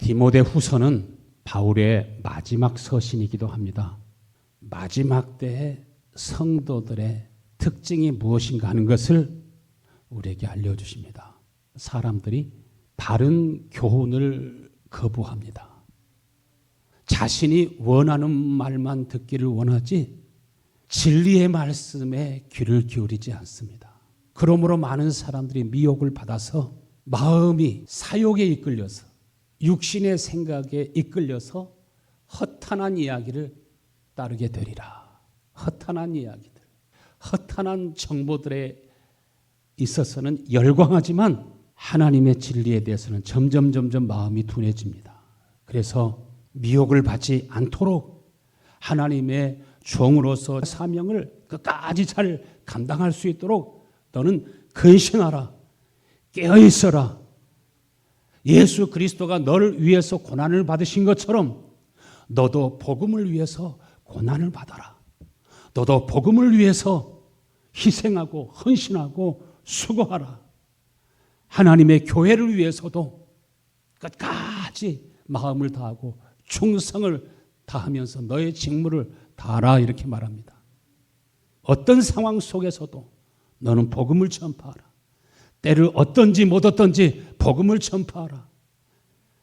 디모데후서는 바울의 마지막 서신이기도 합니다. 마지막 때의 성도들의 특징이 무엇인가 하는 것을 우리에게 알려주십니다. 사람들이 바른 교훈을 거부합니다. 자신이 원하는 말만 듣기를 원하지 진리의 말씀에 귀를 기울이지 않습니다. 그러므로 많은 사람들이 미혹을 받아서 마음이 사욕에 이끌려서 육신의 생각에 이끌려서 허탄한 이야기를 따르게 되리라. 허탄한 이야기들, 허탄한 정보들에 있어서는 열광하지만 하나님의 진리에 대해서는 점점 마음이 둔해집니다. 그래서 미혹을 받지 않도록 하나님의 종으로서 사명을 끝까지 잘 감당할 수 있도록 너는 근신하라, 깨어있어라. 예수 그리스도가 너를 위해서 고난을 받으신 것처럼 너도 복음을 위해서 고난을 받아라. 너도 복음을 위해서 희생하고 헌신하고 수고하라. 하나님의 교회를 위해서도 끝까지 마음을 다하고 충성을 다하면서 너의 직무를 다하라 이렇게 말합니다. 어떤 상황 속에서도 너는 복음을 전파하라. 때를 얻든지 못 얻든지 복음을 전파하라.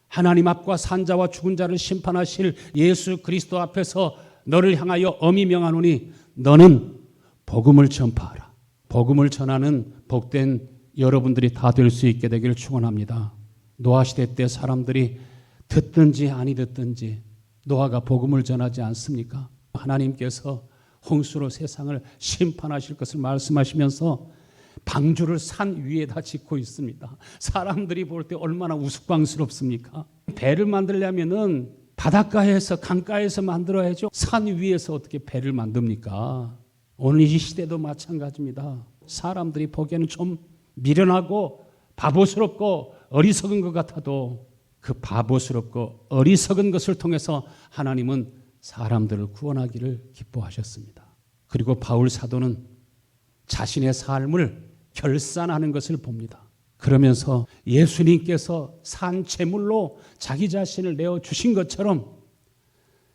하나님 앞과 산자와 죽은 자를 심판하실 예수 그리스도 앞에서 너를 향하여 엄히 명하노니 너는 복음을 전파하라. 복음을 전하는 복된 여러분들이 다 될 수 있게 되기를 축원합니다. 노아시대 때 사람들이 듣든지 아니 듣든지 노아가 복음을 전하지 않습니까? 하나님께서 홍수로 세상을 심판하실 것을 말씀하시면서 방주를 산 위에다 짓고 있습니다. 사람들이 볼 때 얼마나 우스꽝스럽습니까? 배를 만들려면은 바닷가에서 강가에서 만들어야죠. 산 위에서 어떻게 배를 만듭니까? 오늘 이 시대도 마찬가지입니다. 사람들이 보기에는 좀 미련하고 바보스럽고 어리석은 것 같아도 그 바보스럽고 어리석은 것을 통해서 하나님은 사람들을 구원하기를 기뻐하셨습니다. 그리고 바울 사도는 자신의 삶을 결산하는 것을 봅니다. 그러면서 예수님께서 산 제물로 자기 자신을 내어주신 것처럼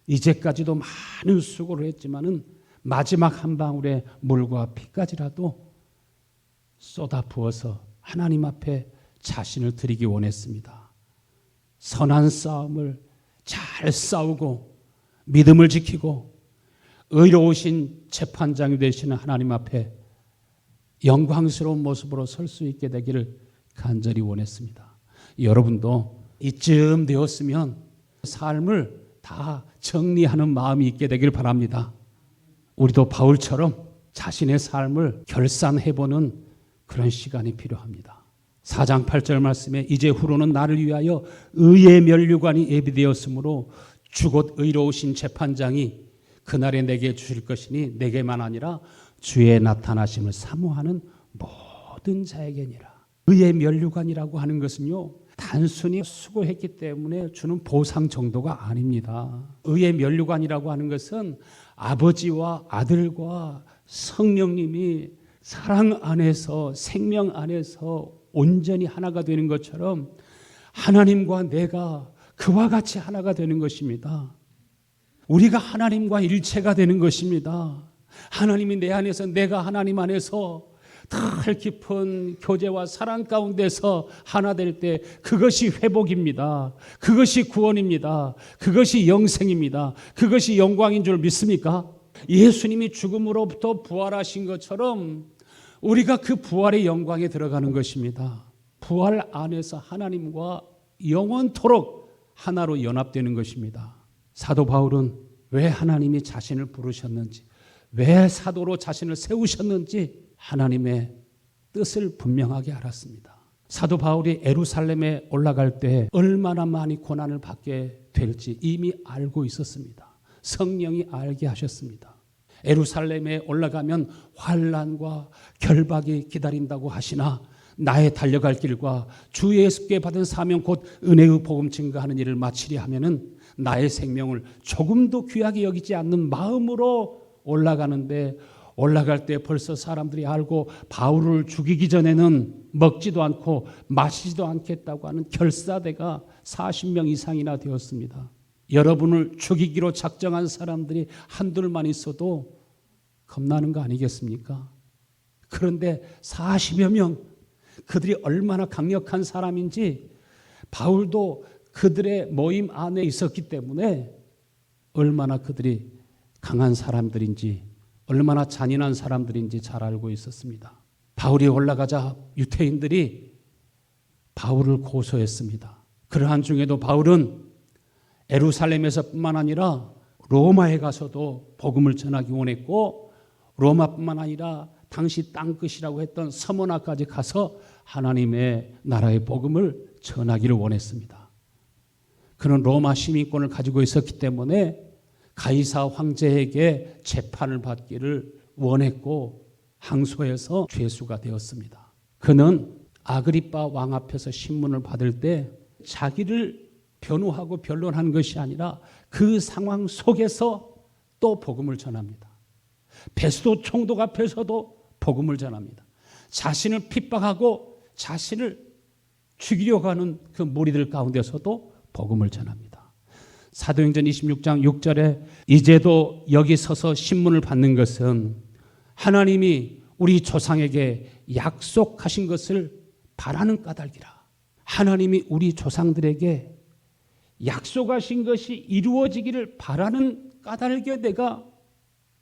이제까지도 많은 수고를 했지만은 마지막 한 방울의 물과 피까지라도 쏟아 부어서 하나님 앞에 자신을 드리기 원했습니다. 선한 싸움을 잘 싸우고 믿음을 지키고 의로우신 재판장이 되시는 하나님 앞에 영광스러운 모습으로 설 수 있게 되기를 간절히 원했습니다. 여러분도 이쯤 되었으면 삶을 다 정리하는 마음이 있게 되길 바랍니다. 우리도 바울처럼 자신의 삶을 결산해보는 그런 시간이 필요합니다. 4장 8절 말씀에 이제 후로는 나를 위하여 의의 면류관이 예비되었으므로 주곧 의로우신 재판장이 그날에 내게 주실 것이니 내게만 아니라 주의 나타나심을 사모하는 모든 자에게니라. 의의 면류관이라고 하는 것은요, 단순히 수고했기 때문에 주는 보상 정도가 아닙니다. 의의 면류관이라고 하는 것은 아버지와 아들과 성령님이 사랑 안에서 생명 안에서 온전히 하나가 되는 것처럼 하나님과 내가 그와 같이 하나가 되는 것입니다. 우리가 하나님과 일체가 되는 것입니다. 하나님이 내 안에서 내가 하나님 안에서 더 깊은 교제와 사랑 가운데서 하나 될 때 그것이 회복입니다. 그것이 구원입니다. 그것이 영생입니다. 그것이 영광인 줄 믿습니까? 예수님이 죽음으로부터 부활하신 것처럼 우리가 그 부활의 영광에 들어가는 것입니다. 부활 안에서 하나님과 영원토록 하나로 연합되는 것입니다. 사도 바울은 왜 하나님이 자신을 부르셨는지, 왜 사도로 자신을 세우셨는지 하나님의 뜻을 분명하게 알았습니다. 사도 바울이 예루살렘에 올라갈 때 얼마나 많이 고난을 받게 될지 이미 알고 있었습니다. 성령이 알게 하셨습니다. 예루살렘에 올라가면 환난과 결박이 기다린다고 하시나 나의 달려갈 길과 주 예수께 받은 사명 곧 은혜의 복음 증거하는 일을 마치려 하면은 나의 생명을 조금도 귀하게 여기지 않는 마음으로 올라가는데 올라갈 때 벌써 사람들이 알고 바울을 죽이기 전에는 먹지도 않고 마시지도 않겠다고 하는 결사대가 40명 이상이나 되었습니다. 여러분을 죽이기로 작정한 사람들이 한둘만 있어도 겁나는 거 아니겠습니까? 그런데 40여 명, 그들이 얼마나 강력한 사람인지 바울도 그들의 모임 안에 있었기 때문에 얼마나 그들이 강한 사람들인지, 얼마나 잔인한 사람들인지 잘 알고 있었습니다. 바울이 올라가자 유대인들이 바울을 고소했습니다. 그러한 중에도 바울은 예루살렘에서뿐만 아니라 로마에 가서도 복음을 전하기 원했고, 로마뿐만 아니라 당시 땅끝이라고 했던 서머나까지 가서 하나님의 나라의 복음을 전하기를 원했습니다. 그는 로마 시민권을 가지고 있었기 때문에 가이사 황제에게 재판을 받기를 원했고 항소해서 죄수가 되었습니다. 그는 아그리빠 왕 앞에서 신문을 받을 때 자기를 변호하고 변론한 것이 아니라 그 상황 속에서 또 복음을 전합니다. 베스도 총독 앞에서도 복음을 전합니다. 자신을 핍박하고 자신을 죽이려고 하는 그 무리들 가운데서도 복음을 전합니다. 사도행전 26장 6절에 이제도 여기 서서 신문을 받는 것은 하나님이 우리 조상에게 약속하신 것을 바라는 까닭이라. 하나님이 우리 조상들에게 약속하신 것이 이루어지기를 바라는 까닭에 내가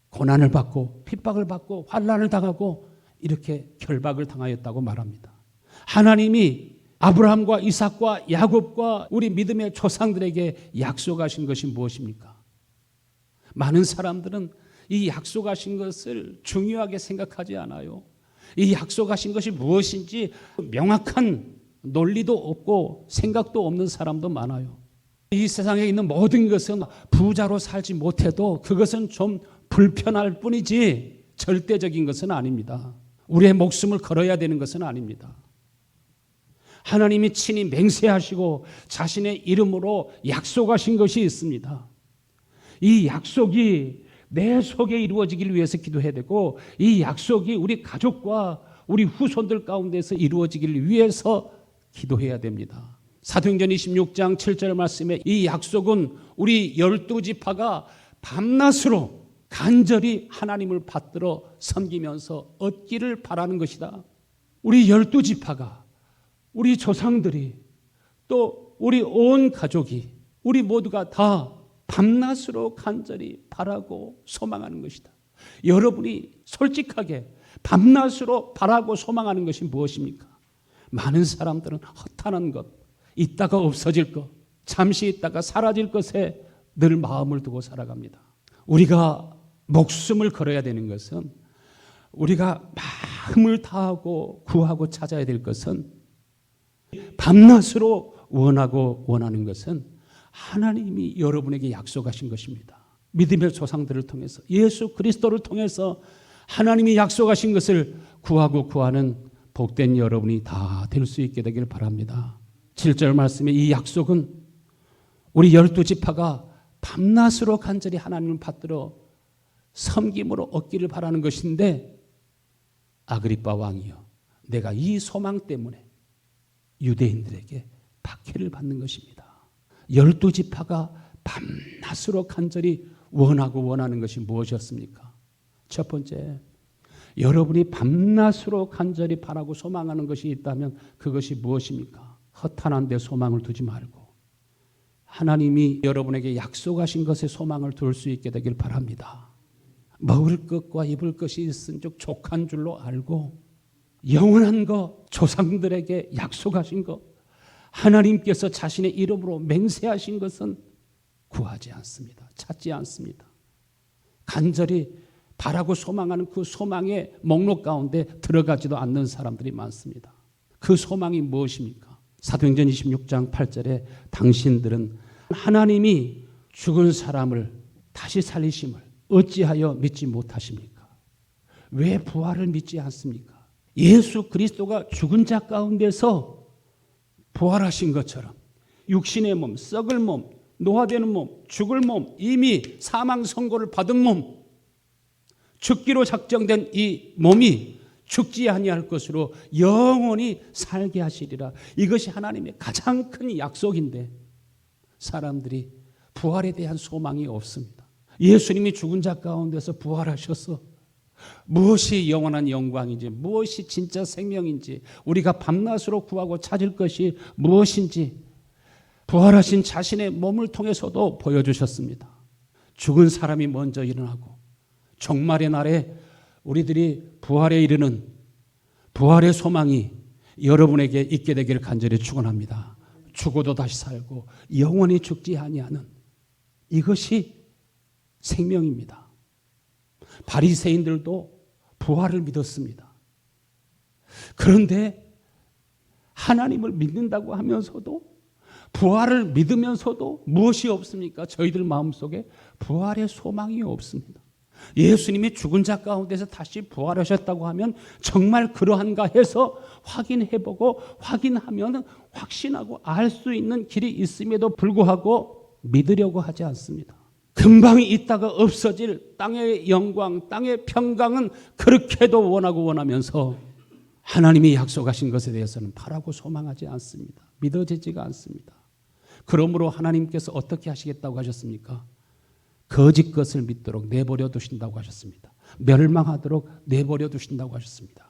고난을 받고 핍박을 받고 환난을 당하고 이렇게 결박을 당하였다고 말합니다. 하나님이 아브라함과 이삭과 야곱과 우리 믿음의 조상들에게 약속하신 것이 무엇입니까? 많은 사람들은 이 약속하신 것을 중요하게 생각하지 않아요. 이 약속하신 것이 무엇인지 명확한 논리도 없고 생각도 없는 사람도 많아요. 이 세상에 있는 모든 것은 부자로 살지 못해도 그것은 좀 불편할 뿐이지 절대적인 것은 아닙니다. 우리의 목숨을 걸어야 되는 것은 아닙니다. 하나님이 친히 맹세하시고 자신의 이름으로 약속하신 것이 있습니다. 이 약속이 내 속에 이루어지기를 위해서 기도해야 되고, 이 약속이 우리 가족과 우리 후손들 가운데서 이루어지기를 위해서 기도해야 됩니다. 사도행전 26장 7절 말씀에 이 약속은 우리 12지파가 밤낮으로 간절히 하나님을 받들어 섬기면서 얻기를 바라는 것이다. 우리 12지파가, 우리 조상들이, 또 우리 온 가족이, 우리 모두가 다 밤낮으로 간절히 바라고 소망하는 것이다. 여러분이 솔직하게 밤낮으로 바라고 소망하는 것이 무엇입니까? 많은 사람들은 허탄한 것, 있다가 없어질 것, 잠시 있다가 사라질 것에 늘 마음을 두고 살아갑니다. 우리가 목숨을 걸어야 되는 것은, 우리가 마음을 다하고 구하고 찾아야 될 것은, 밤낮으로 원하고 원하는 것은 하나님이 여러분에게 약속하신 것입니다. 믿음의 조상들을 통해서, 예수 그리스도를 통해서 하나님이 약속하신 것을 구하고 구하는 복된 여러분이 다 될 수 있게 되길 바랍니다. 7절 말씀에 이 약속은 우리 12지파가 밤낮으로 간절히 하나님을 받들어 섬김으로 얻기를 바라는 것인데, 아그리빠 왕이여, 내가 이 소망 때문에 유대인들에게 박해를 받는 것입니다. 12지파가 밤낮으로 간절히 원하고 원하는 것이 무엇이었습니까? 첫 번째, 여러분이 밤낮으로 간절히 바라고 소망하는 것이 있다면 그것이 무엇입니까? 허탄한 데 소망을 두지 말고 하나님이 여러분에게 약속하신 것에 소망을 둘 수 있게 되길 바랍니다. 먹을 것과 입을 것이 있은 즉 족한 줄로 알고, 영원한 것, 조상들에게 약속하신 것, 하나님께서 자신의 이름으로 맹세하신 것은 구하지 않습니다. 찾지 않습니다. 간절히 바라고 소망하는 그 소망의 목록 가운데 들어가지도 않는 사람들이 많습니다. 그 소망이 무엇입니까? 사도행전 26장 8절에 당신들은 하나님이 죽은 사람을 다시 살리심을 어찌하여 믿지 못하십니까? 왜 부활을 믿지 않습니까? 예수 그리스도가 죽은 자 가운데서 부활하신 것처럼 육신의 몸, 썩을 몸, 노화되는 몸, 죽을 몸, 이미 사망 선고를 받은 몸, 죽기로 작정된 이 몸이 죽지 아니할 것으로 영원히 살게 하시리라. 이것이 하나님의 가장 큰 약속인데 사람들이 부활에 대한 소망이 없습니다. 예수님이 죽은 자 가운데서 부활하셔서 무엇이 영원한 영광인지, 무엇이 진짜 생명인지, 우리가 밤낮으로 구하고 찾을 것이 무엇인지 부활하신 자신의 몸을 통해서도 보여주셨습니다. 죽은 사람이 먼저 일어나고 종말의 날에 우리들이 부활에 이르는 부활의 소망이 여러분에게 있게 되기를 간절히 축원합니다. 죽어도 다시 살고 영원히 죽지 아니하는 이것이 생명입니다. 바리새인들도 부활을 믿었습니다. 그런데 하나님을 믿는다고 하면서도 부활을 믿으면서도 무엇이 없습니까? 저희들 마음속에 부활의 소망이 없습니다. 예수님이 죽은 자 가운데서 다시 부활하셨다고 하면 정말 그러한가 해서 확인해보고 확인하면 확신하고 알 수 있는 길이 있음에도 불구하고 믿으려고 하지 않습니다. 금방 있다가 없어질 땅의 영광, 땅의 평강은 그렇게도 원하고 원하면서 하나님이 약속하신 것에 대해서는 바라고 소망하지 않습니다. 믿어지지가 않습니다. 그러므로 하나님께서 어떻게 하시겠다고 하셨습니까? 거짓 것을 믿도록 내버려 두신다고 하셨습니다. 멸망하도록 내버려 두신다고 하셨습니다.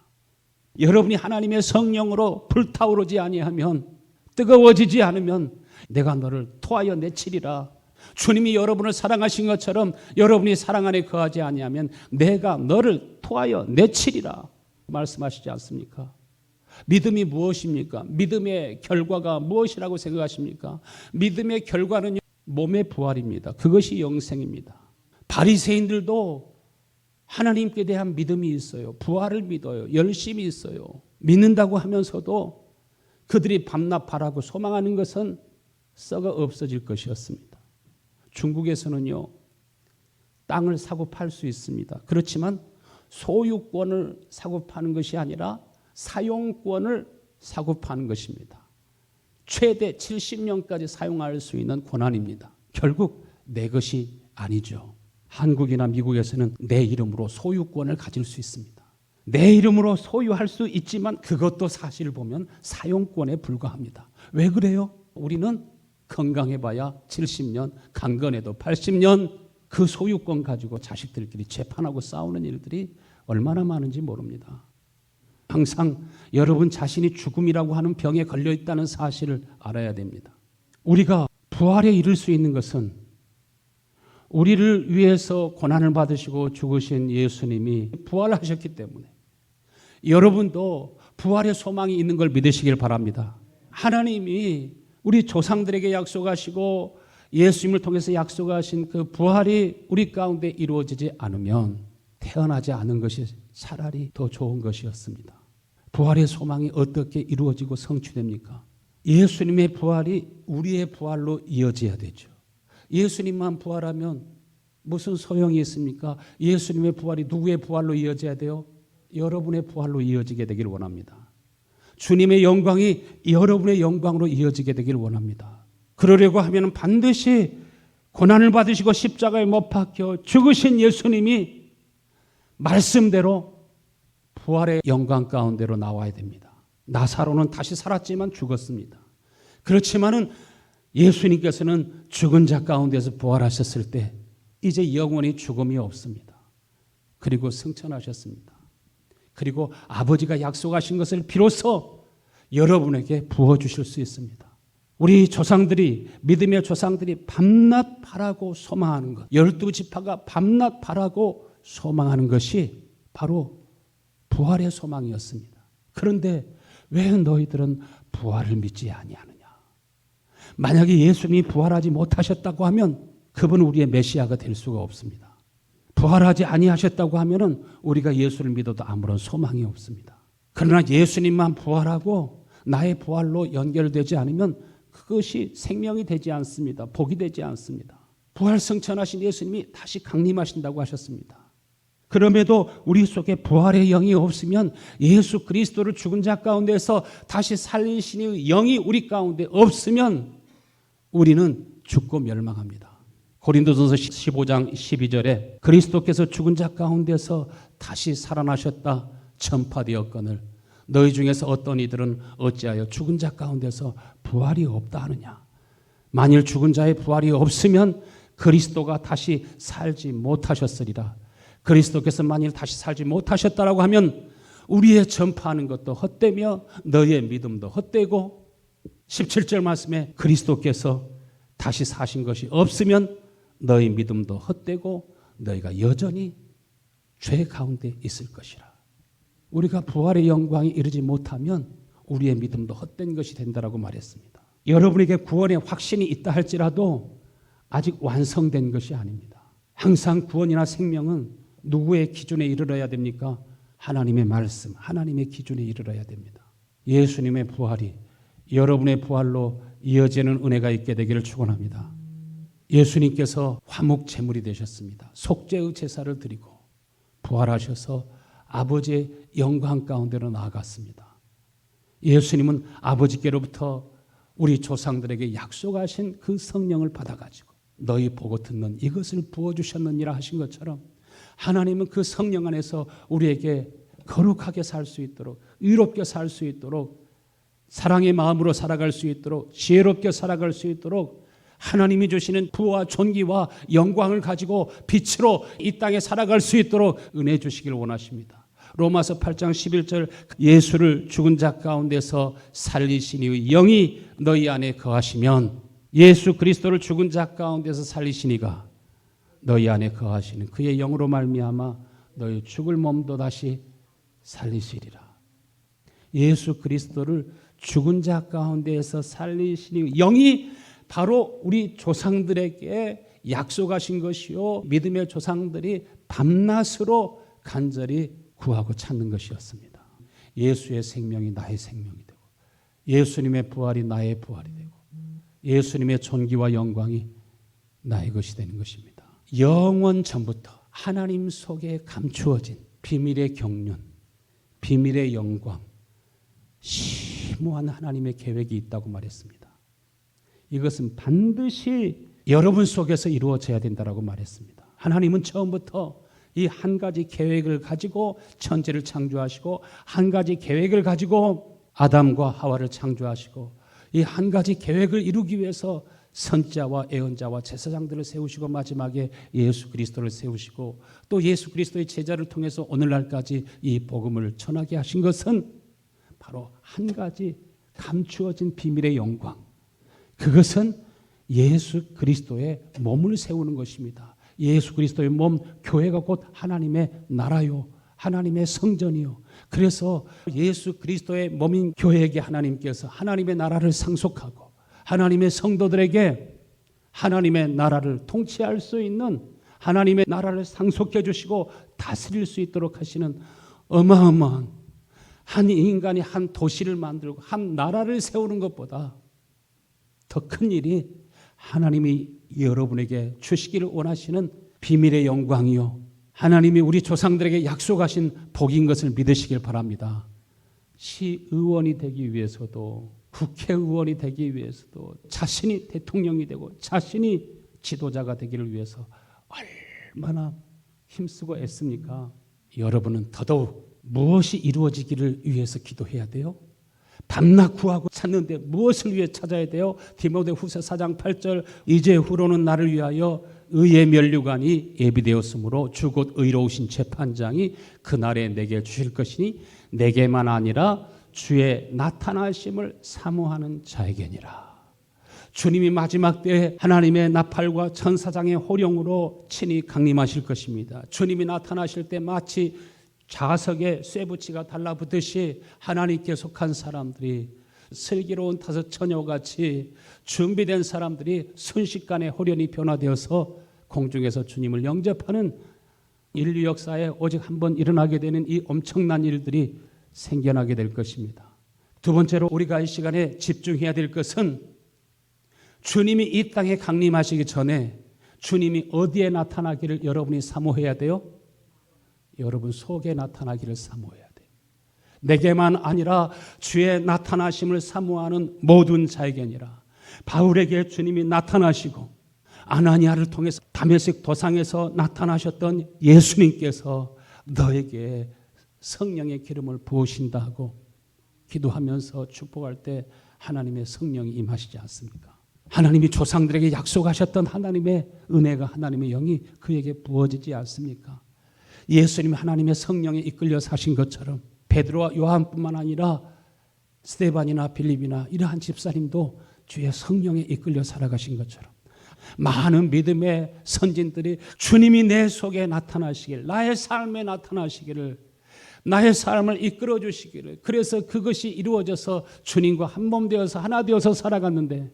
여러분이 하나님의 성령으로 불타오르지 아니하면, 뜨거워지지 않으면 내가 너를 토하여 내치리라. 주님이 여러분을 사랑하신 것처럼 여러분이 사랑 안에 거하지 아니하면 내가 너를 토하여 내치리라 말씀하시지 않습니까? 믿음이 무엇입니까? 믿음의 결과가 무엇이라고 생각하십니까? 믿음의 결과는 몸의 부활입니다. 그것이 영생입니다. 바리새인들도 하나님께 대한 믿음이 있어요. 부활을 믿어요. 열심히 있어요. 믿는다고 하면서도 그들이 밤낮 바라고 소망하는 것은 썩어 없어질 것이었습니다. 중국에서는요, 땅을 사고 팔 수 있습니다. 그렇지만 소유권을 사고 파는 것이 아니라 사용권을 사고 파는 것입니다. 최대 70년까지 사용할 수 있는 권한입니다. 결국 내 것이 아니죠. 한국이나 미국에서는 내 이름으로 소유권을 가질 수 있습니다. 내 이름으로 소유할 수 있지만 그것도 사실 보면 사용권에 불과합니다. 왜 그래요? 우리는 건강해봐야 70년, 강건해도 80년 그 소유권 가지고 자식들끼리 재판하고 싸우는 일들이 얼마나 많은지 모릅니다. 항상 여러분 자신이 죽음이라고 하는 병에 걸려 있다는 사실을 알아야 됩니다. 우리가 부활에 이를 수 있는 것은 우리를 위해서 고난을 받으시고 죽으신 예수님이 부활하셨기 때문에 여러분도 부활의 소망이 있는 걸 믿으시길 바랍니다. 하나님이 우리 조상들에게 약속하시고 예수님을 통해서 약속하신 그 부활이 우리 가운데 이루어지지 않으면 태어나지 않은 것이 차라리 더 좋은 것이었습니다. 부활의 소망이 어떻게 이루어지고 성취됩니까? 예수님의 부활이 우리의 부활로 이어져야 되죠. 예수님만 부활하면 무슨 소용이 있습니까? 예수님의 부활이 누구의 부활로 이어져야 돼요? 여러분의 부활로 이어지게 되길 원합니다. 주님의 영광이 여러분의 영광으로 이어지게 되길 원합니다. 그러려고 하면 반드시 고난을 받으시고 십자가에 못 박혀 죽으신 예수님이 말씀대로 부활의 영광 가운데로 나와야 됩니다. 나사로는 다시 살았지만 죽었습니다. 그렇지만은 예수님께서는 죽은 자 가운데서 부활하셨을 때 이제 영원히 죽음이 없습니다. 그리고 승천하셨습니다. 그리고 아버지가 약속하신 것을 비로소 여러분에게 부어주실 수 있습니다. 우리 조상들이, 믿음의 조상들이 밤낮 바라고 소망하는 것, 12지파가 밤낮 바라고 소망하는 것이 바로 부활의 소망이었습니다. 그런데 왜 너희들은 부활을 믿지 아니하느냐? 만약에 예수님이 부활하지 못하셨다고 하면 그분은 우리의 메시아가 될 수가 없습니다. 부활하지 아니하셨다고 하면은 우리가 예수를 믿어도 아무런 소망이 없습니다. 그러나 예수님만 부활하고 나의 부활로 연결되지 않으면 그것이 생명이 되지 않습니다. 복이 되지 않습니다. 부활 승천하신 예수님이 다시 강림하신다고 하셨습니다. 그럼에도 우리 속에 부활의 영이 없으면, 예수 그리스도를 죽은 자 가운데서 다시 살리신 영이 우리 가운데 없으면 우리는 죽고 멸망합니다. 고린도전서 15장 12절에 그리스도께서 죽은 자 가운데서 다시 살아나셨다, 전파되었거늘 너희 중에서 어떤 이들은 어찌하여 죽은 자 가운데서 부활이 없다 하느냐. 만일 죽은 자의 부활이 없으면 그리스도가 다시 살지 못하셨으리라. 그리스도께서 만일 다시 살지 못하셨다라고 하면 우리의 전파하는 것도 헛되며 너희의 믿음도 헛되고 17절 말씀에 그리스도께서 다시 사신 것이 없으면 너희 믿음도 헛되고 너희가 여전히 죄 가운데 있을 것이라. 우리가 부활의 영광에 이르지 못하면 우리의 믿음도 헛된 것이 된다라고 말했습니다. 여러분에게 구원의 확신이 있다 할지라도 아직 완성된 것이 아닙니다. 항상 구원이나 생명은 누구의 기준에 이르러야 됩니까? 하나님의 말씀, 하나님의 기준에 이르러야 됩니다. 예수님의 부활이 여러분의 부활로 이어지는 은혜가 있게 되기를 축원합니다. 예수님께서 화목 제물이 되셨습니다. 속죄의 제사를 드리고 부활하셔서 아버지의 영광 가운데로 나아갔습니다. 예수님은 아버지께로부터 우리 조상들에게 약속하신 그 성령을 받아가지고 너희 보고 듣는 이것을 부어주셨느니라 하신 것처럼 하나님은 그 성령 안에서 우리에게 거룩하게 살 수 있도록, 의롭게 살 수 있도록, 사랑의 마음으로 살아갈 수 있도록, 지혜롭게 살아갈 수 있도록 하나님이 주시는 부와 존귀와 영광을 가지고 빛으로 이 땅에 살아갈 수 있도록 은혜 주시길 원하십니다. 로마서 8장 11절 예수를 죽은 자 가운데서 살리신 이의 영이 너희 안에 거하시면 예수 그리스도를 죽은 자 가운데서 살리신 이가 너희 안에 거하시는 그의 영으로 말미암아 너희 죽을 몸도 다시 살리시리라. 예수 그리스도를 죽은 자 가운데에서 살리시니 영이 바로 우리 조상들에게 약속하신 것이요 믿음의 조상들이 밤낮으로 간절히 구하고 찾는 것이었습니다. 예수의 생명이 나의 생명이 되고 예수님의 부활이 나의 부활이 되고 예수님의 존귀와 영광이 나의 것이 되는 것입니다. 영원 전부터 하나님 속에 감추어진 비밀의 경륜, 비밀의 영광, 심오한 하나님의 계획이 있다고 말했습니다. 이것은 반드시 여러분 속에서 이루어져야 된다고 말했습니다. 하나님은 처음부터 이 한 가지 계획을 가지고 천지를 창조하시고 한 가지 계획을 가지고 아담과 하와를 창조하시고 이 한 가지 계획을 이루기 위해서 선자와 예언자와 제사장들을 세우시고 마지막에 예수 그리스도를 세우시고 또 예수 그리스도의 제자를 통해서 오늘날까지 이 복음을 전하게 하신 것은 바로 한 가지 감추어진 비밀의 영광, 그것은 예수 그리스도의 몸을 세우는 것입니다. 예수 그리스도의 몸, 교회가 곧 하나님의 나라요, 하나님의 성전이요. 그래서 예수 그리스도의 몸인 교회에게 하나님께서 하나님의 나라를 상속하고 하나님의 성도들에게 하나님의 나라를 통치할 수 있는 하나님의 나라를 상속해 주시고 다스릴 수 있도록 하시는 어마어마한 한 인간이 한 도시를 만들고 한 나라를 세우는 것보다 더 큰 일이 하나님이 여러분에게 주시기를 원하시는 비밀의 영광이요, 하나님이 우리 조상들에게 약속하신 복인 것을 믿으시길 바랍니다. 시의원이 되기 위해서도 국회의원이 되기 위해서도 자신이 대통령이 되고 자신이 지도자가 되기를 위해서 얼마나 힘쓰고 애씁니까? 여러분은 더더욱 무엇이 이루어지기를 위해서 기도해야 돼요? 밤낮 구하고 찾는데 무엇을 위해 찾아야 돼요? 디모데후서 4장 8절 이제후로는 나를 위하여 의의 면류관이 예비되었으므로 주 곧 의로우신 재판장이 그날에 내게 주실 것이니 내게만 아니라 주의 나타나심을 사모하는 자에게니라. 주님이 마지막 때에 하나님의 나팔과 천사장의 호령으로 친히 강림하실 것입니다. 주님이 나타나실 때 마치 자석에 쇠붙이가 달라붙듯이 하나님께 속한 사람들이 슬기로운 다섯 처녀같이 준비된 사람들이 순식간에 호련히 변화되어서 공중에서 주님을 영접하는 인류 역사에 오직 한 번 일어나게 되는 이 엄청난 일들이 생겨나게 될 것입니다. 두 번째로 우리가 이 시간에 집중해야 될 것은 주님이 이 땅에 강림하시기 전에 주님이 어디에 나타나기를 여러분이 사모해야 돼요? 여러분 속에 나타나기를 사모해야 돼요. 내게만 아니라 주의 나타나심을 사모하는 모든 자에게니라. 바울에게 주님이 나타나시고 아나니아를 통해서 다메섹 도상에서 나타나셨던 예수님께서 너에게 성령의 기름을 부으신다 하고 기도하면서 축복할 때 하나님의 성령이 임하시지 않습니까? 하나님이 조상들에게 약속하셨던 하나님의 은혜가, 하나님의 영이 그에게 부어지지 않습니까? 예수님이 하나님의 성령에 이끌려 사신 것처럼 베드로와 요한뿐만 아니라 스데반이나 빌립이나 이러한 집사님도 주의 성령에 이끌려 살아가신 것처럼 많은 믿음의 선진들이 주님이 내 속에 나타나시길, 나의 삶에 나타나시기를, 나의 삶을 이끌어 주시기를, 그래서 그것이 이루어져서 주님과 한 몸 되어서 하나 되어서 살아갔는데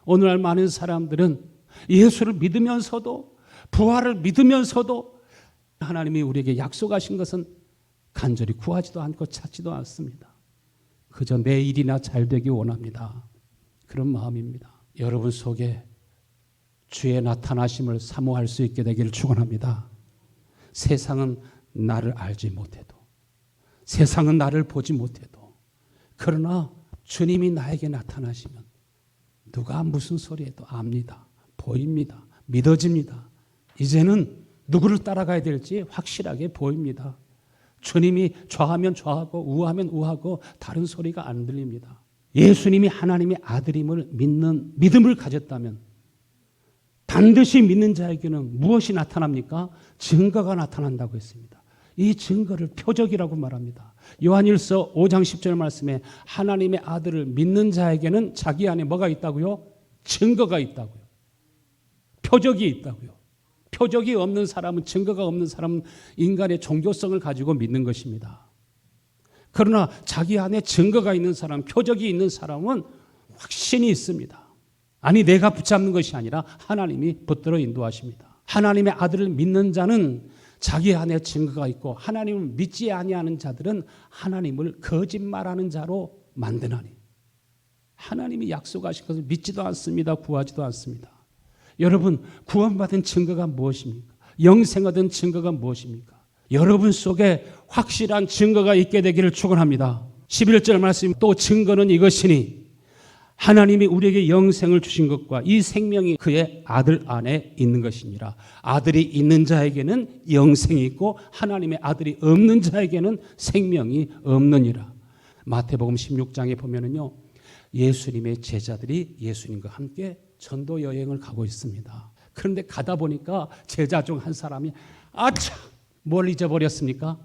오늘날 많은 사람들은 예수를 믿으면서도 부활을 믿으면서도 하나님이 우리에게 약속하신 것은 간절히 구하지도 않고 찾지도 않습니다. 그저 내 일이나 잘 되기 원합니다. 그런 마음입니다. 여러분 속에 주의 나타나심을 사모할 수 있게 되기를 축원합니다. 세상은 나를 알지 못해도, 세상은 나를 보지 못해도, 그러나 주님이 나에게 나타나시면 누가 무슨 소리해도 압니다. 보입니다. 믿어집니다. 이제는 누구를 따라가야 될지 확실하게 보입니다. 주님이 좌하면 좌하고 우하면 우하고 다른 소리가 안 들립니다. 예수님이 하나님의 아들임을 믿는 믿음을 가졌다면 반드시 믿는 자에게는 무엇이 나타납니까? 증거가 나타난다고 했습니다. 이 증거를 표적이라고 말합니다. 요한일서 5장 10절 말씀에 하나님의 아들을 믿는 자에게는 자기 안에 뭐가 있다고요? 증거가 있다고요. 표적이 있다고요. 표적이 없는 사람은, 증거가 없는 사람은 인간의 종교성을 가지고 믿는 것입니다. 그러나 자기 안에 증거가 있는 사람, 표적이 있는 사람은 확신이 있습니다. 아니 내가 붙잡는 것이 아니라 하나님이 붙들어 인도하십니다. 하나님의 아들을 믿는 자는 자기 안에 증거가 있고, 하나님을 믿지 아니하는 자들은 하나님을 거짓말하는 자로 만드나니. 하나님이 약속하신 것을 믿지도 않습니다. 구하지도 않습니다. 여러분, 구원받은 증거가 무엇입니까? 영생 얻은 증거가 무엇입니까? 여러분 속에 확실한 증거가 있게 되기를 축원합니다. 11절 말씀, 또 증거는 이것이니 하나님이 우리에게 영생을 주신 것과 이 생명이 그의 아들 안에 있는 것이니라. 아들이 있는 자에게는 영생이 있고 하나님의 아들이 없는 자에게는 생명이 없느니라. 마태복음 16장에 보면은요, 예수님의 제자들이 예수님과 함께 전도 여행을 가고 있습니다. 그런데 가다 보니까 제자 중 한 사람이 아차! 뭘 잊어버렸습니까?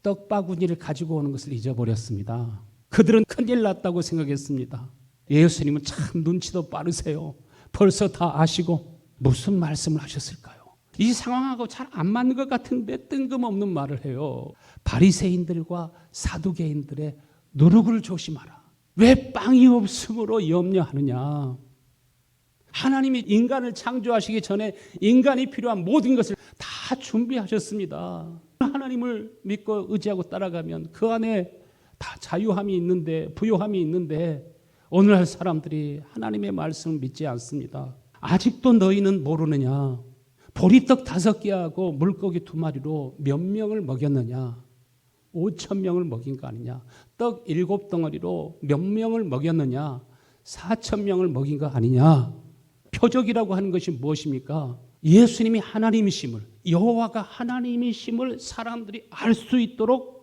떡바구니를 가지고 오는 것을 잊어버렸습니다. 그들은 큰일 났다고 생각했습니다. 예수님은 참 눈치도 빠르세요. 벌써 다 아시고 무슨 말씀을 하셨을까요? 이 상황하고 잘 안 맞는 것 같은데 뜬금없는 말을 해요. 바리새인들과 사두개인들의 누룩을 조심하라. 왜 빵이 없으므로 염려하느냐? 하나님이 인간을 창조하시기 전에 인간이 필요한 모든 것을 다 준비하셨습니다. 하나님을 믿고 의지하고 따라가면 그 안에 다 자유함이 있는데, 부요함이 있는데, 오늘날 사람들이 하나님의 말씀을 믿지 않습니다. 아직도 너희는 모르느냐? 보리떡 5개하고 물고기 2마리로 몇 명을 먹였느냐? 5,000명을 먹인 거 아니냐? 떡 7덩어리로 몇 명을 먹였느냐? 4,000명을 먹인 거 아니냐? 표적이라고 하는 것이 무엇입니까? 예수님이 하나님이심을, 여호와가 하나님이심을 사람들이 알 수 있도록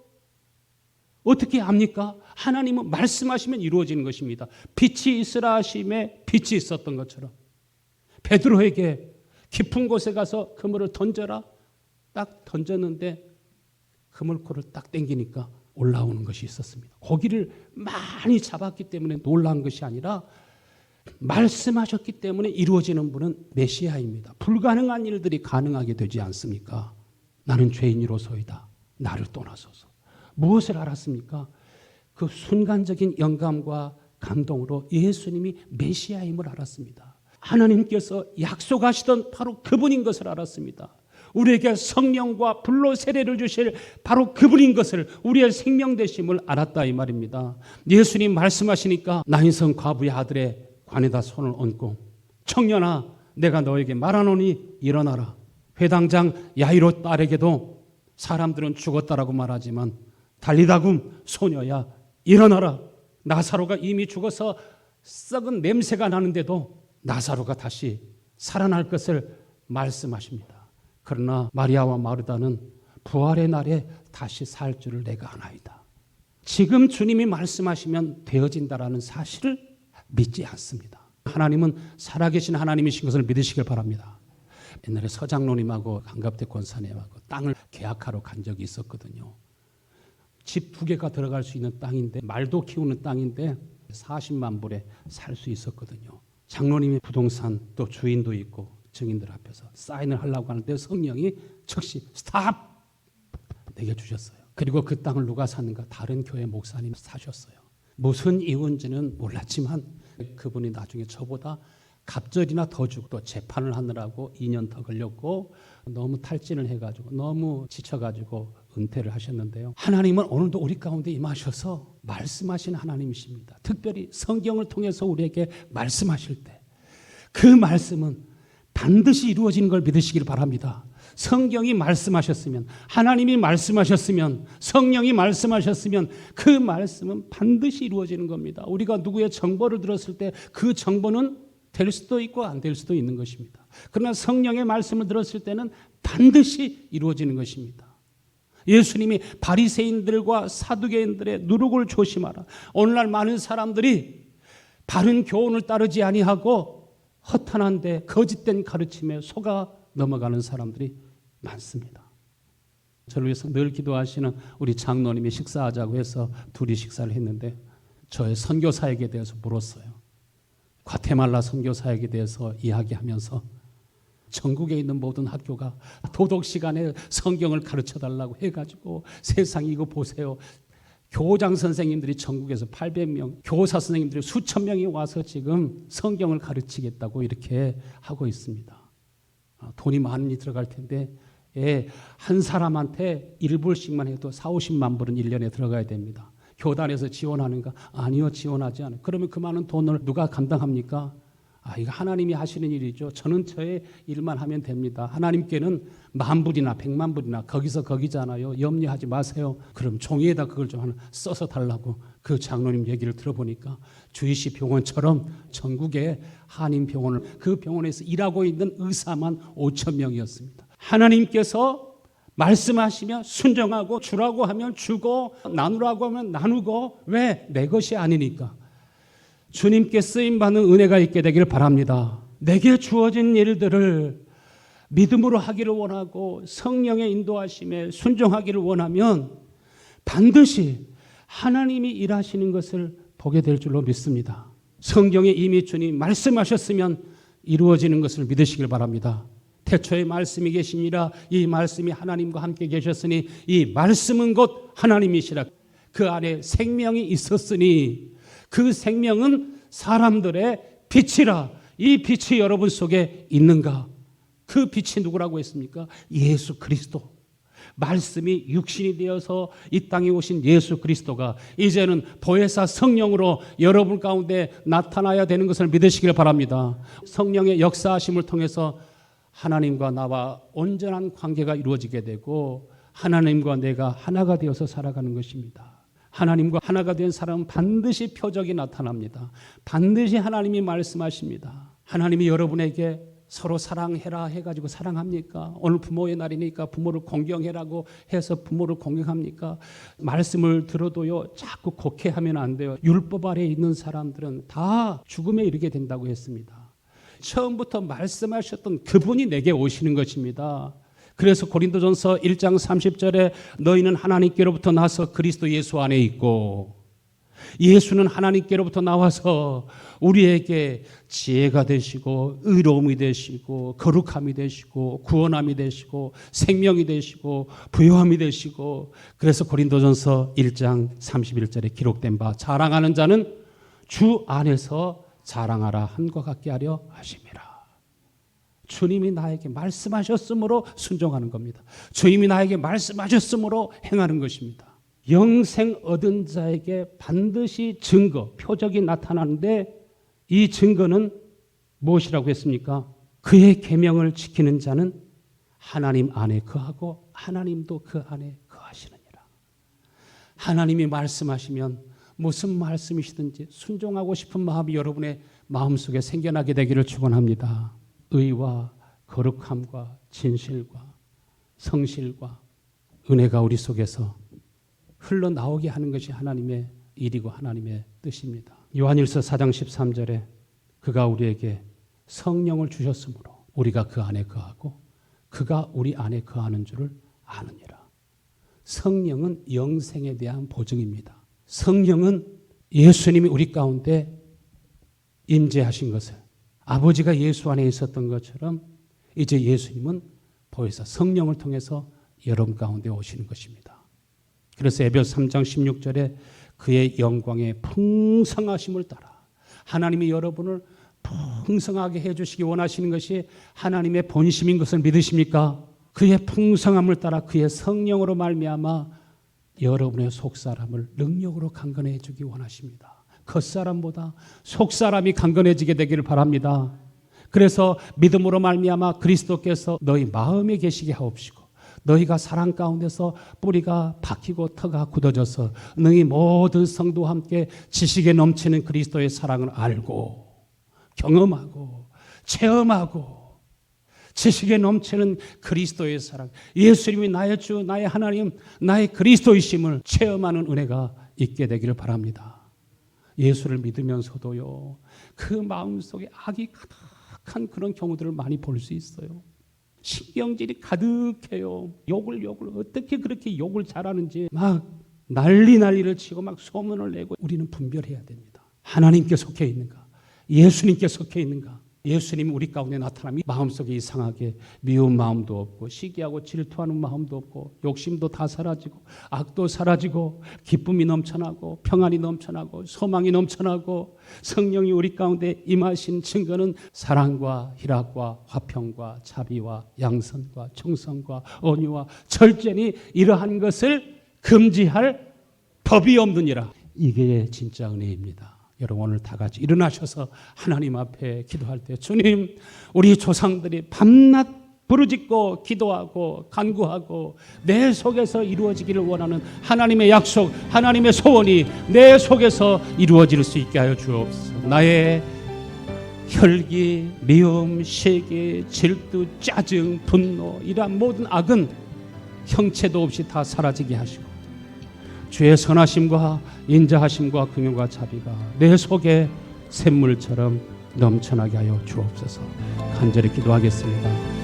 어떻게 압니까? 하나님은 말씀하시면 이루어지는 것입니다. 빛이 있으라 하심에 빛이 있었던 것처럼 베드로에게 깊은 곳에 가서 그물을 던져라, 딱 던졌는데 그물코를 딱 당기니까 올라오는 것이 있었습니다. 고기를 많이 잡았기 때문에 놀란 것이 아니라 말씀하셨기 때문에 이루어지는 분은 메시아입니다. 불가능한 일들이 가능하게 되지 않습니까? 나는 죄인이로소이다. 나를 떠나소서. 무엇을 알았습니까? 그 순간적인 영감과 감동으로 예수님이 메시아임을 알았습니다. 하나님께서 약속하시던 바로 그분인 것을 알았습니다. 우리에게 성령과 불로 세례를 주실 바로 그분인 것을, 우리의 생명 되심을 알았다 이 말입니다. 예수님 말씀하시니까 나인성 과부의 아들의 관에다 손을 얹고 청년아 내가 너에게 말하노니 일어나라. 회당장 야이로 딸에게도 사람들은 죽었다라고 말하지만 달리다굼 소녀야 일어나라. 나사로가 이미 죽어서 썩은 냄새가 나는데도 나사로가 다시 살아날 것을 말씀하십니다. 그러나 마리아와 마르다는 부활의 날에 다시 살 줄을 내가 아나이다. 지금 주님이 말씀하시면 되어진다라는 사실을 믿지 않습니다. 하나님은 살아계신 하나님이신 것을 믿으시길 바랍니다. 옛날에 서장로님하고 강갑대 권사님하고 땅을 계약하러 간 적이 있었거든요. 집 2개가 들어갈 수 있는 땅인데, 말도 키우는 땅인데 40만 불에 살 수 있었거든요. 장로님이 부동산 또 주인도 있고 증인들 앞에서 사인을 하려고 하는데 성령이 즉시 스탑! 내게 주셨어요. 그리고 그 땅을 누가 샀는가? 다른 교회 목사님이 사셨어요. 무슨 이유인지는 몰랐지만 그분이 나중에 저보다 갑절이나 더 주고 또 재판을 하느라고 2년 더 걸렸고 너무 탈진을 해가지고 너무 지쳐가지고 은퇴를 하셨는데요. 하나님은 오늘도 우리 가운데 임하셔서 말씀하신 하나님이십니다. 특별히 성경을 통해서 우리에게 말씀하실 때 그 말씀은 반드시 이루어지는 걸 믿으시길 바랍니다. 성경이 말씀하셨으면, 하나님이 말씀하셨으면, 성령이 말씀하셨으면 그 말씀은 반드시 이루어지는 겁니다. 우리가 누구의 정보를 들었을 때 그 정보는 될 수도 있고 안 될 수도 있는 것입니다. 그러나 성령의 말씀을 들었을 때는 반드시 이루어지는 것입니다. 예수님이 바리새인들과 사두개인들의 누룩을 조심하라. 오늘날 많은 사람들이 바른 교훈을 따르지 아니하고 허탄한데 거짓된 가르침에 속아 넘어가는 사람들이 많습니다. 저를 위해서 늘 기도하시는 우리 장로님이 식사하자고 해서 둘이 식사를 했는데 저의 선교 사역에 대해서 물었어요. 과테말라 선교 사역에 대해서 이야기하면서 전국에 있는 모든 학교가 도덕 시간에 성경을 가르쳐달라고 해가지고 세상 이거 보세요. 교장 선생님들이 전국에서 800명, 교사 선생님들이 수천 명이 와서 지금 성경을 가르치겠다고 이렇게 하고 있습니다. 돈이 많이 들어갈 텐데 한 사람한테 1불씩만 해도 4, 50만 불은 1년에 들어가야 됩니다. 교단에서 지원하는가? 아니요, 지원하지 않아요. 그러면 그 많은 돈을 누가 감당합니까? 이거 하나님이 하시는 일이죠. 저는 저의 일만 하면 됩니다. 하나님께는 10,000불이나 1,000,000불이나 거기서 거기잖아요. 염려하지 마세요. 그럼 종이에다 그걸 좀 하나 써서 달라고 그 장로님 얘기를 들어보니까 주이시 병원처럼 전국에 한인병원을 그 병원에서 일하고 있는 의사만 5,000명이었습니다. 하나님께서 말씀하시며 순종하고 주라고 하면 주고 나누라고 하면 나누고 왜? 내 것이 아니니까. 주님께 쓰임받는 은혜가 있게 되기를 바랍니다. 내게 주어진 일들을 믿음으로 하기를 원하고 성령의 인도하심에 순종하기를 원하면 반드시 하나님이 일하시는 것을 보게 될 줄로 믿습니다. 성경에 이미 주님 말씀하셨으면 이루어지는 것을 믿으시길 바랍니다. 태초에 말씀이 계시니라. 이 말씀이 하나님과 함께 계셨으니 이 말씀은 곧 하나님이시라. 그 안에 생명이 있었으니 그 생명은 사람들의 빛이라. 이 빛이 여러분 속에 있는가? 그 빛이 누구라고 했습니까? 예수 그리스도. 말씀이 육신이 되어서 이 땅에 오신 예수 그리스도가 이제는 보혜사 성령으로 여러분 가운데 나타나야 되는 것을 믿으시길 바랍니다. 성령의 역사하심을 통해서 하나님과 나와 온전한 관계가 이루어지게 되고 하나님과 내가 하나가 되어서 살아가는 것입니다. 하나님과 하나가 된 사람은 반드시 표적이 나타납니다. 반드시 하나님이 말씀하십니다. 하나님이 여러분에게 서로 사랑해라 해가지고 사랑합니까? 오늘 부모의 날이니까 부모를 공경해라고 해서 부모를 공경합니까? 말씀을 들어도요 자꾸 곡해하면 안 돼요. 율법 아래에 있는 사람들은 다 죽음에 이르게 된다고 했습니다. 처음부터 말씀하셨던 그분이 내게 오시는 것입니다. 그래서 고린도전서 1장 30절에 너희는 하나님께로부터 나서 그리스도 예수 안에 있고 예수는 하나님께로부터 나와서 우리에게 지혜가 되시고 의로움이 되시고 거룩함이 되시고 구원함이 되시고 생명이 되시고 부요함이 되시고 그래서 고린도전서 1장 31절에 기록된 바 자랑하는 자는 주 안에서 자랑하라 함과 같게 하려 하심이라. 주님이 나에게 말씀하셨으므로 순종하는 겁니다. 주님이 나에게 말씀하셨으므로 행하는 것입니다. 영생 얻은 자에게 반드시 증거, 표적이 나타나는데 이 증거는 무엇이라고 했습니까? 그의 계명을 지키는 자는 하나님 안에 거하고 하나님도 그 안에 거하시느니라. 하나님이 말씀하시면 무슨 말씀이시든지 순종하고 싶은 마음이 여러분의 마음속에 생겨나게 되기를 축원합니다. 의와 거룩함과 진실과 성실과 은혜가 우리 속에서 흘러나오게 하는 것이 하나님의 일이고 하나님의 뜻입니다. 요한일서 4장 13절에 그가 우리에게 성령을 주셨으므로 우리가 그 안에 거하고 그가 우리 안에 거하는 줄을 아느니라. 성령은 영생에 대한 보증입니다. 성령은 예수님이 우리 가운데 임재하신 것을, 아버지가 예수 안에 있었던 것처럼 이제 예수님은 보혜사 성령을 통해서 여러분 가운데 오시는 것입니다. 그래서 에베소 3장 16절에 그의 영광의 풍성하심을 따라 하나님이 여러분을 풍성하게 해주시기 원하시는 것이 하나님의 본심인 것을 믿으십니까? 그의 풍성함을 따라 그의 성령으로 말미암아 여러분의 속사람을 능력으로 강건해 주기 원하십니다. 겉사람보다 속사람이 강건해지게 되기를 바랍니다. 그래서 믿음으로 말미암아 그리스도께서 너희 마음에 계시게 하옵시고 너희가 사랑 가운데서 뿌리가 박히고 터가 굳어져서 너희 모든 성도와 함께 지식에 넘치는 그리스도의 사랑을 알고 경험하고 체험하고 지식에 넘치는 그리스도의 사랑, 예수님이 나의 주, 나의 하나님, 나의 그리스도이심을 체험하는 은혜가 있게 되기를 바랍니다. 예수를 믿으면서도요, 그 마음속에 악이 가득한 그런 경우들을 많이 볼 수 있어요. 신경질이 가득해요. 욕을 어떻게 그렇게 욕을 잘하는지 막 난리를 치고 막 소문을 내고 우리는 분별해야 됩니다. 하나님께 속해 있는가? 예수님께 속해 있는가? 예수님이 우리 가운데 나타나면 마음속에 이상하게 미운 마음도 없고 시기하고 질투하는 마음도 없고 욕심도 다 사라지고 악도 사라지고 기쁨이 넘쳐나고 평안이 넘쳐나고 소망이 넘쳐나고 성령이 우리 가운데 임하신 증거는 사랑과 희락과 화평과 자비와 양선과 청성과 온유와 절제니 이러한 것을 금지할 법이 없느니라. 이게 진짜 은혜입니다. 여러분 오늘 다 같이 일어나셔서 하나님 앞에 기도할 때 주님, 우리 조상들이 밤낮 부르짖고 기도하고 간구하고 내 속에서 이루어지기를 원하는 하나님의 약속, 하나님의 소원이 내 속에서 이루어질 수 있게 하여 주옵소서. 나의 혈기, 미움, 시기, 질투, 짜증, 분노 이러한 모든 악은 형체도 없이 다 사라지게 하시고 주의 선하심과 인자하심과 긍휼과 자비가 내 속에 샘물처럼 넘쳐나게 하여 주옵소서. 간절히 기도하겠습니다.